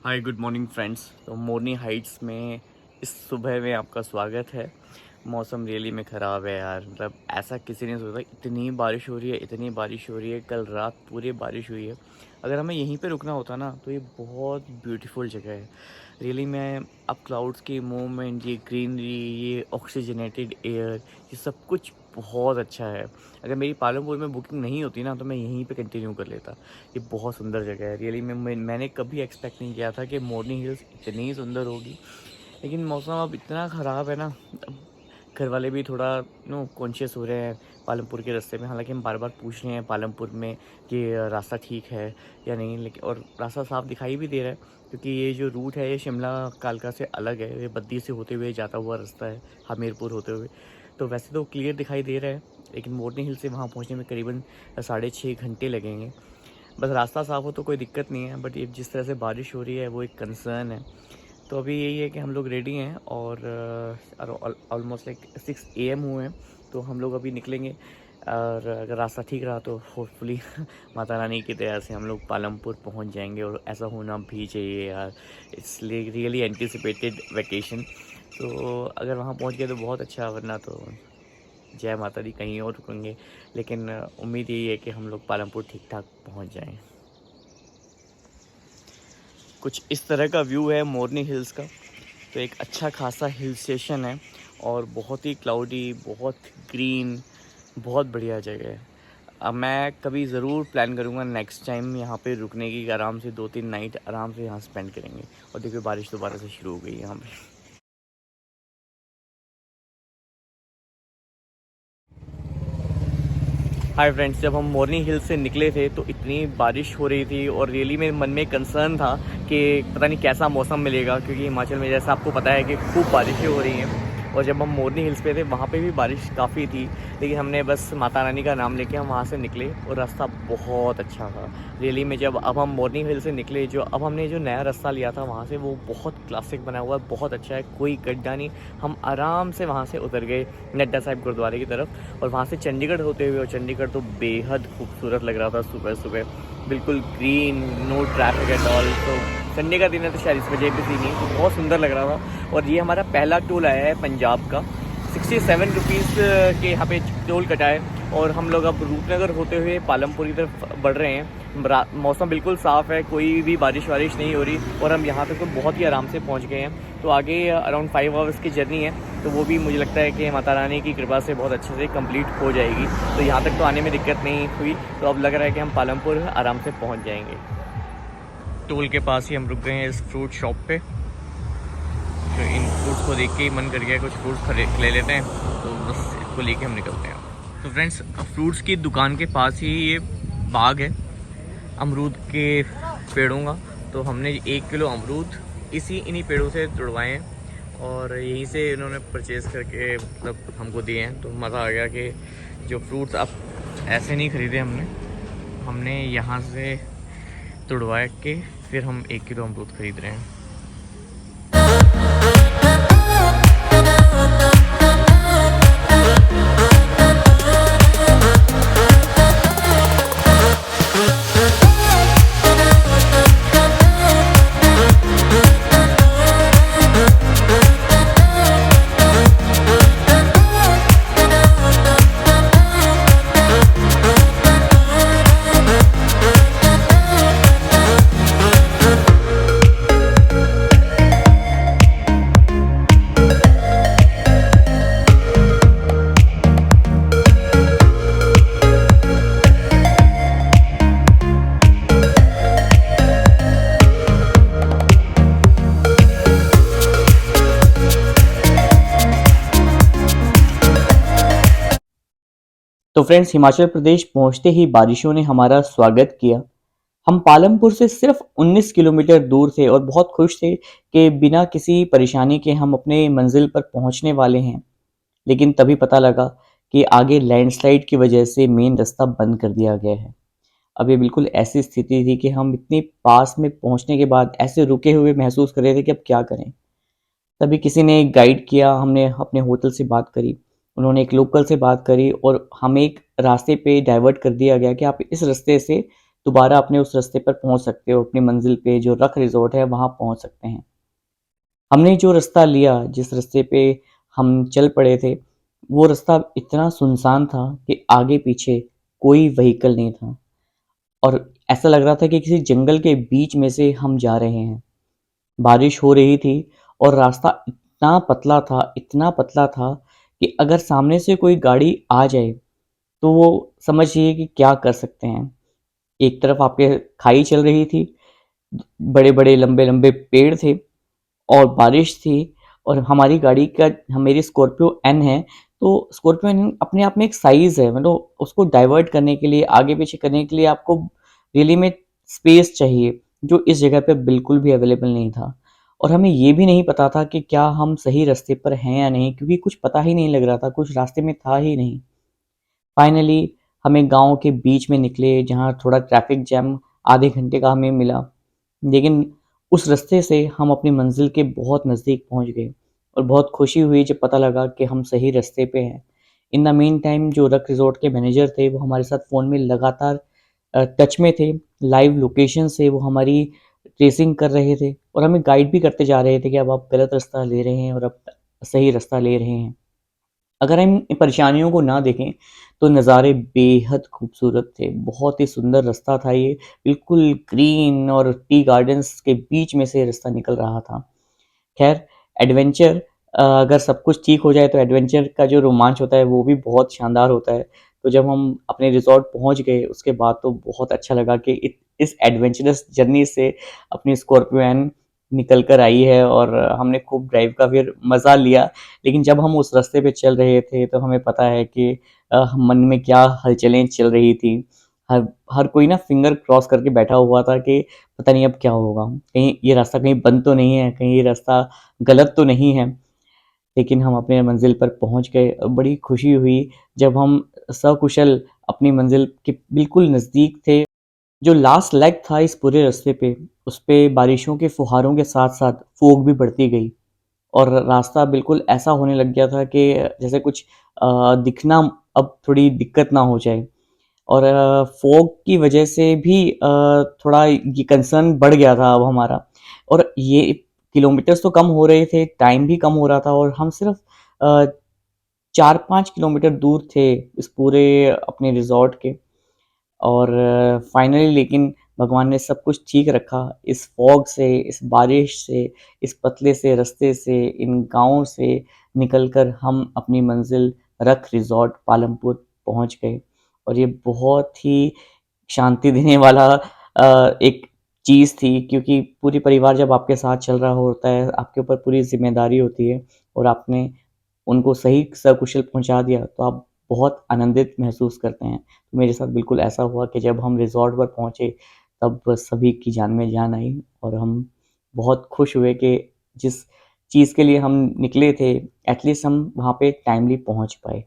Hi good morning friends. तो मोरनी Heights में इस सुबह में आपका स्वागत है। मौसम रियली में ख़राब है यार, मतलब ऐसा किसी ने सोचा। इतनी बारिश हो रही है, इतनी बारिश हो रही है, कल रात पूरी बारिश हुई है। अगर हमें यहीं पे रुकना होता ना तो ये बहुत ब्यूटीफुल जगह है रियली में। अब क्लाउड्स की मूवमेंट, ये ग्रीनरी, ये ऑक्सीजनेटेड एयर, ये सब कुछ बहुत अच्छा है। अगर मेरी पालमपुर में बुकिंग नहीं होती ना तो मैं यहीं पे कंटिन्यू कर लेता। ये बहुत सुंदर जगह है रियली में। मैंने कभी एक्सपेक्ट नहीं किया था कि मोरनी हिल्स इतनी सुंदर होगी, लेकिन मौसम अब इतना ख़राब है ना। अब घर वाले भी थोड़ा कॉन्शियस हो रहे हैं पालमपुर के रास्ते में। हालांकि हम बार बार पूछ रहे हैं पालमपुर में कि रास्ता ठीक है या नहीं, लेकिन और रास्ता साफ दिखाई भी दे रहा है, क्योंकि ये जो रूट है ये शिमला कालका से अलग है। ये बद्दी से होते हुए जाता हुआ रास्ता है, हमीरपुर होते हुए। तो वैसे तो क्लियर दिखाई दे रहा है, लेकिन मोरनी हिल से वहाँ पहुँचने में करीबन 6.5 घंटे लगेंगे। बस रास्ता साफ़ हो तो कोई दिक्कत नहीं है, बट ये जिस तरह से बारिश हो रही है वो एक कंसर्न है। तो अभी यही है कि हम लोग रेडी हैं और ऑलमोस्ट लाइक 6 AM हुए हैं। तो हम लोग अभी निकलेंगे, और अगर रास्ता ठीक रहा तो होपफुली माता रानी की दया से हम लोग पालमपुर पहुंच जाएंगे। और ऐसा होना भी चाहिए यार, इट्स रियली एंटिसिपेटेड वैकेशन। तो अगर वहाँ पहुंच गए तो बहुत अच्छा, वरना तो जय माता दी, कहीं और रुकेंगे। लेकिन उम्मीद यही है कि हम लोग पालमपुर ठीक ठाक पहुंच जाएं। कुछ इस तरह का व्यू है मोरनी हिल्स का। तो एक अच्छा खासा हिल स्टेशन है और बहुत ही क्लाउडी, बहुत ग्रीन, बहुत बढ़िया जगह है। अब मैं कभी ज़रूर प्लान करूँगा नेक्स्ट टाइम यहाँ पे रुकने की। आराम से 2-3 नाइट आराम से यहाँ स्पेंड करेंगे। और देखिए बारिश दोबारा से शुरू हो गई यहाँ पे। हाय फ्रेंड्स, जब हम मोरनी हिल से निकले थे तो इतनी बारिश हो रही थी और रियली मेरे मन में कंसर्न था कि पता नहीं कैसा मौसम मिलेगा, क्योंकि हिमाचल में जैसा आपको पता है कि खूब बारिशें हो रही हैं। और जब हम मोरनी हिल्स पे थे वहाँ पे भी बारिश काफ़ी थी, लेकिन हमने बस माता रानी का नाम लेके हम वहाँ से निकले और रास्ता बहुत अच्छा था रियली में। जब अब हम मोरनी हिल से निकले, जो अब हमने जो नया रास्ता लिया था वहाँ से, वो बहुत क्लासिक बना हुआ है, बहुत अच्छा है, कोई गड्ढा नहीं। हम आराम से वहाँ से उतर गए नड्डा साहिब गुरुद्वारे की तरफ, और वहाँ से चंडीगढ़ होते हुए। और चंडीगढ़ तो बेहद खूबसूरत लग रहा था सुबह सुबह, बिल्कुल green, no traffic at all. तो संडे का दिन है तो शायद इस वजह भी नहीं, तो बहुत सुंदर लग रहा था। और ये हमारा पहला टोल आया है पंजाब का, 67 रुपीज़ के यहाँ पे टोल कटा है। और हम लोग अब रूपनगर होते हुए पालमपुर की तरफ बढ़ रहे हैं। मौसम बिल्कुल साफ़ है, कोई भी बारिश वारिश नहीं हो रही, और हम यहाँ तक तो बहुत ही आराम से पहुँच गए हैं। तो आगे अराउंड 5 आवर्स की जर्नी है, तो वो भी मुझे लगता है कि माता रानी की कृपा से बहुत अच्छे से कंप्लीट हो जाएगी। तो यहाँ तक तो आने में दिक्कत नहीं हुई, तो अब लग रहा है कि हम पालमपुर आराम से पहुँच जाएंगे। टोल के पास ही हम रुक गए हैं इस फ्रूट शॉप पे। तो इन फ्रूट्स को देख के ही मन कर गया कुछ फ्रूट्स खरीद ले लेते हैं, तो बस इसको लेके हम निकलते हैं। तो फ्रेंड्स, फ्रूट्स की दुकान के पास ही ये बाग है अमरूद के पेड़ों का। तो हमने 1 किलो अमरूद इन्हीं पेड़ों से तुड़वाए हैं, और यहीं से इन्होंने परचेज़ करके मतलब हमको दिए हैं। तो मज़ा आ गया कि जो फ्रूट्स अब ऐसे नहीं ख़रीदे हमने यहाँ से तुड़वा के फिर हम 1 किलो अमरूद ख़रीद रहे हैं। तो फ्रेंड्स, हिमाचल प्रदेश पहुंचते ही बारिशों ने हमारा स्वागत किया। हम पालमपुर से सिर्फ 19 किलोमीटर दूर थे और बहुत खुश थे कि बिना किसी परेशानी के हम अपने मंजिल पर पहुंचने वाले हैं। लेकिन तभी पता लगा कि आगे लैंडस्लाइड की वजह से मेन रास्ता बंद कर दिया गया है। अब ये बिल्कुल ऐसी स्थिति थी कि हम इतने पास में पहुंचने के बाद ऐसे रुके हुए महसूस कर रहे थे कि अब क्या करें। तभी किसी ने एक गाइड किया, हमने अपने होटल से बात करी, उन्होंने एक लोकल से बात करी और हमें एक रास्ते पे डाइवर्ट कर दिया गया कि आप इस रास्ते से दोबारा अपने उस रास्ते पर पहुंच सकते हो, अपनी मंजिल पे जो रख रिजॉर्ट है वहां पहुंच सकते हैं। हमने जो रास्ता लिया, जिस रास्ते पे हम चल पड़े थे, वो रास्ता इतना सुनसान था कि आगे पीछे कोई व्हीकल नहीं था, और ऐसा लग रहा था कि किसी जंगल के बीच में से हम जा रहे हैं। बारिश हो रही थी और रास्ता इतना पतला था कि अगर सामने से कोई गाड़ी आ जाए तो वो समझिए कि क्या कर सकते हैं। एक तरफ आपके खाई चल रही थी, बड़े बड़े लंबे लंबे पेड़ थे, और बारिश थी, और हमारी गाड़ी का मेरी स्कॉर्पियो एन है। तो स्कॉर्पियो एन अपने आप में एक साइज है, मतलब उसको डाइवर्ट करने के लिए, आगे पीछे करने के लिए आपको रियली में स्पेस चाहिए, जो इस जगह पे बिल्कुल भी अवेलेबल नहीं था। और हमें ये भी नहीं पता था कि क्या हम सही रास्ते पर हैं या नहीं, क्योंकि कुछ पता ही नहीं लग रहा था, कुछ रास्ते में था ही नहीं। फाइनली हमें गांव के बीच में निकले, जहां थोड़ा ट्रैफिक जैम आधे घंटे का हमें मिला, लेकिन उस रास्ते से हम अपनी मंजिल के बहुत नज़दीक पहुंच गए, और बहुत खुशी हुई जब पता लगा कि हम सही रास्ते पे हैं। इन द मीन टाइम जो रक रिजॉर्ट के मैनेजर थे वो हमारे साथ फ़ोन में लगातार टच में थे, लाइव लोकेशन से वो हमारी ट्रेसिंग कर रहे थे, और हमें गाइड भी करते जा रहे थे कि अब आप गलत रास्ता ले रहे हैं और अब सही रास्ता ले रहे हैं। अगर हम इन परेशानियों को ना देखें तो नज़ारे बेहद खूबसूरत थे। बहुत ही सुंदर रास्ता था ये, बिल्कुल ग्रीन और टी गार्डन्स के बीच में से रास्ता निकल रहा था। खैर, एडवेंचर, अगर सब कुछ ठीक हो जाए तो एडवेंचर का जो रोमांच होता है वो भी बहुत शानदार होता है। तो जब हम अपने रिज़ॉर्ट पहुँच गए उसके बाद तो बहुत अच्छा लगा कि इस एडवेंचरस जर्नी से अपनी स्कॉर्पियो एन निकल कर आई है, और हमने खूब ड्राइव का फिर मज़ा लिया। लेकिन जब हम उस रास्ते पे चल रहे थे तो हमें पता है कि मन में क्या हलचलें चल रही थी। हर हर कोई ना फिंगर क्रॉस करके बैठा हुआ था कि पता नहीं अब क्या होगा, कहीं ये रास्ता कहीं बंद तो नहीं है, कहीं ये रास्ता गलत तो नहीं है। लेकिन हम अपने मंजिल पर पहुंच गए, और बड़ी खुशी हुई जब हम सकुशल अपनी मंजिल के बिल्कुल नज़दीक थे। जो लास्ट लेग था इस पूरे रास्ते पे, उस पे बारिशों के फुहारों के साथ साथ फोग भी बढ़ती गई, और रास्ता बिल्कुल ऐसा होने लग गया था कि जैसे कुछ दिखना अब थोड़ी दिक्कत ना हो जाए। और फॉग की वजह से भी थोड़ा ये कंसर्न बढ़ गया था अब हमारा। और ये किलोमीटर्स तो कम हो रहे थे, टाइम भी कम हो रहा था, और हम सिर्फ 4-5 किलोमीटर दूर थे इस पूरे अपने रिजॉर्ट के। और फाइनली लेकिन भगवान ने सब कुछ ठीक रखा। इस फॉग से, इस बारिश से, इस पतले से रास्ते से, इन गाँव से निकलकर हम अपनी मंजिल रख रिजॉर्ट पालमपुर पहुंच गए। और ये बहुत ही शांति देने वाला एक चीज़ थी, क्योंकि पूरी परिवार जब आपके साथ चल रहा होता है, आपके ऊपर पूरी जिम्मेदारी होती है, और आपने उनको सही सकुशल पहुंचा दिया, तो आप बहुत आनंदित महसूस करते हैं। तो मेरे साथ बिल्कुल ऐसा हुआ कि जब हम रिज़ॉर्ट पर पहुँचे, तब सभी की जान में जान आई, और हम बहुत खुश हुए कि जिस चीज़ के लिए हम निकले थे, एटलीस्ट हम वहाँ पे टाइमली पहुँच पाए।